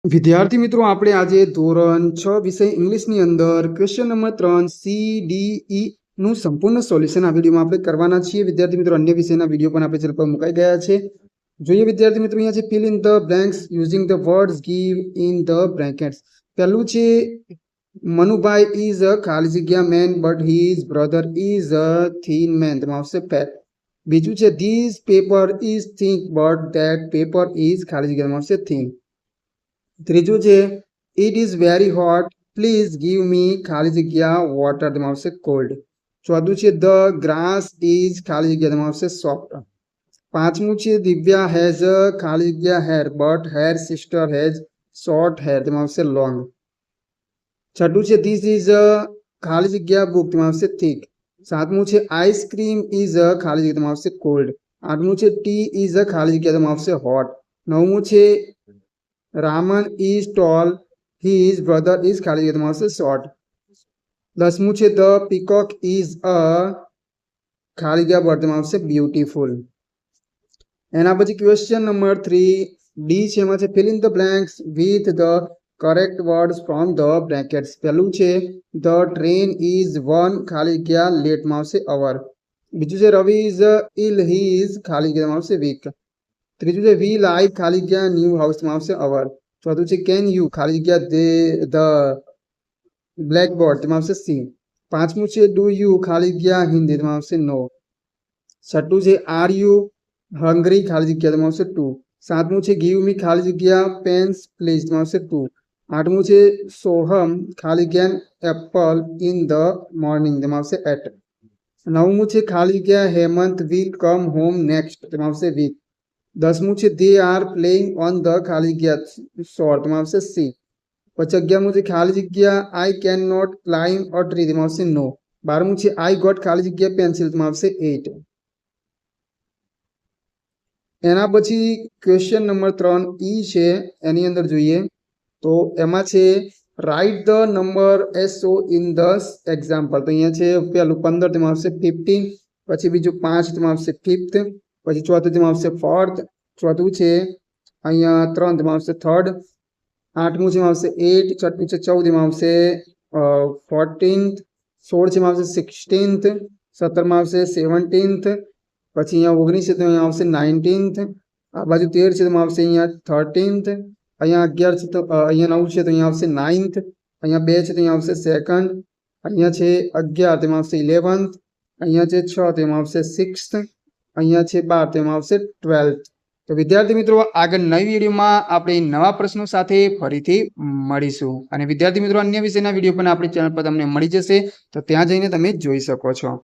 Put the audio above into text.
વિદ્યાર્થી મિત્રો આપણે આજે ધોરણ 6 વિષય ઇંગ્લિશની અંદર ક્વેશ્ચન નંબર 3 CDE નું સંપૂર્ણ સોલ્યુશન આ વિડીયોમાં આપણે કરવાના છીએ. વિદ્યાર્થી મિત્રો અન્ય વિષયના વિડીયો પણ આપણે ચેનલ પર મુકાઈ ગયા છે. જોઈએ વિદ્યાર્થી મિત્રો, અહીંયા છે fill in the blanks using the words give in the brackets. પહેલું છે મનુભાઈ ઇઝ અ ખાલી જગ્યા man but his brother is a thin man. તેમાં આવશે ફેટ. બીજું છે this paper is thick but that paper is ખાલી જગ્યામાં આવશે થિન. ત્રીજું છે it is very hot please give me ખાલી જગ્યા વોટર. તેમાં આવશે કોલ્ડ. ચોથું છે ધ ગ્રાસ ઇઝ ખાલી જગ્યા. તેમાં આવશે સોફ્ટ. પાંચમું છે દિવ્યા હેઝ અ ખાલી જગ્યા hair but hair sister has short hair. તેમાં આવશે લોંગ. છઠ્ઠું છે ધીસ ઇઝ અ ખાલી જગ્યા બુક. તેમાં આવશે થીક. સાતમું છે આઈસ્ક્રીમ ઇઝ અ ખાલી જગ્યા. તેમાં આવશે કોલ્ડ. આઠમું છે ટી ઇઝ અ ખાલી જગ્યા. તેમાં આવશે હોટ. નવમું છે Raman is tall his brother is ખાલી જગ્યા. તેમાં આવશે શોર્ટ. દસમું છે ધ પીકોક ઇઝ અ ખાલી જગ્યા બર્ડ. તેમાં આવશે બ્યુટીફુલ. એના પછી ક્વેશ્ચન નંબર 3 ડી છે, એમાં છે fill in the blanks with the correct words from the brackets. પહેલું છે ધ ટ્રેન ઇઝ 1 ખાલી જગ્યા લેટમાં આવશે અવર. બીજું છે રવિ ઇઝ ઇલ હી ઇઝ ખાલી જગ્યામાં આવશે વીક. ત્રીજું છે વી લાઈક ખાલી જગ્યા ન્યૂ હાઉસમાં આવશે અવર. ચોથું છે કેન યુ ખાલી જગ્યા ધ બ્લેકબોર્ડ. તેમાં આવશે સી. પાંચમું છે ડુ યુ ખાલી જગ્યા હિન્દી. તેમાં આવશે નો. છઠ્ઠું છે આર યુ હંગ્રી ખાલી જગ્યા. તેમાં આવશે ટુ. સાતમું છે ગીવ મી ખાલી જગ્યા પેન્સ પ્લીઝ. તેમાં આવશે ટુ. આઠમું છે સોહમ ખાલી જગ્યા એપલ ઇન ધ મોર્નિંગ. તેમાં આવશે એટ. નવમું છે ખાલી જગ્યા Hemant will come home next. તેમાં આવશે વીક. દસમું છે they are playing on the ખાલી જગ્યા શોર. તેમાં આવશે સી. પછી 11મું છે ખાલી જગ્યા I can not climb a tree. તેમાં આવશે નો. 12મું છે આઈ ગોટ ખાલી જગ્યા પેન્સિલ. તેમાં આવશે 8. એના પછી ક્વેશ્ચન નંબર 3 ઈ છે, એની અંદર જોઈએ તો એમાં છે write the number asso in the example. તો અહીંયા છે પહેલું 15. તેમાં આવશે 15. પછી બીજું 5. તેમાં આવશે 5th. પછી ચોથું તેમાં આવશે 4th. ચોથું છે અહીંયા 3. તેમાં આવશે 3rd. આઠમું જેમાં આવશે 8. છઠ્ઠું છે 14. તેમાં આવશે 14th. 16 જેમાં આવશે 16th. 17માં આવશે 17th. પછી અહીંયા 19 છે તો અહીંયા આવશે 19th. આ બાજુ 13 છે તેમાં આવશે અહીંયા 13th. અહીંયા 11 છે તો અહીંયા 9 છે તો અહીંયા આવશે 9th. અહીંયા 2 છે તો અહીંયા આવશે 2nd. અહીંયા છે 11. તેમાં આવશે 11th. અહીંયા છે 6. તેમાં આવશે 6th. અહીંયા છે 12. તેમાં આવશે 12th. તો વિદ્યાર્થી મિત્રો આગળ નવી વિડીયોમાં આપણે નવા પ્રશ્નો સાથે ફરીથી મળીશું. અને વિદ્યાર્થી મિત્રો અન્ય વિષયના વિડીયો પણ આપણી ચેનલ પર તમને મળી જશે, તો ત્યાં જઈને તમે જોઈ શકો છો.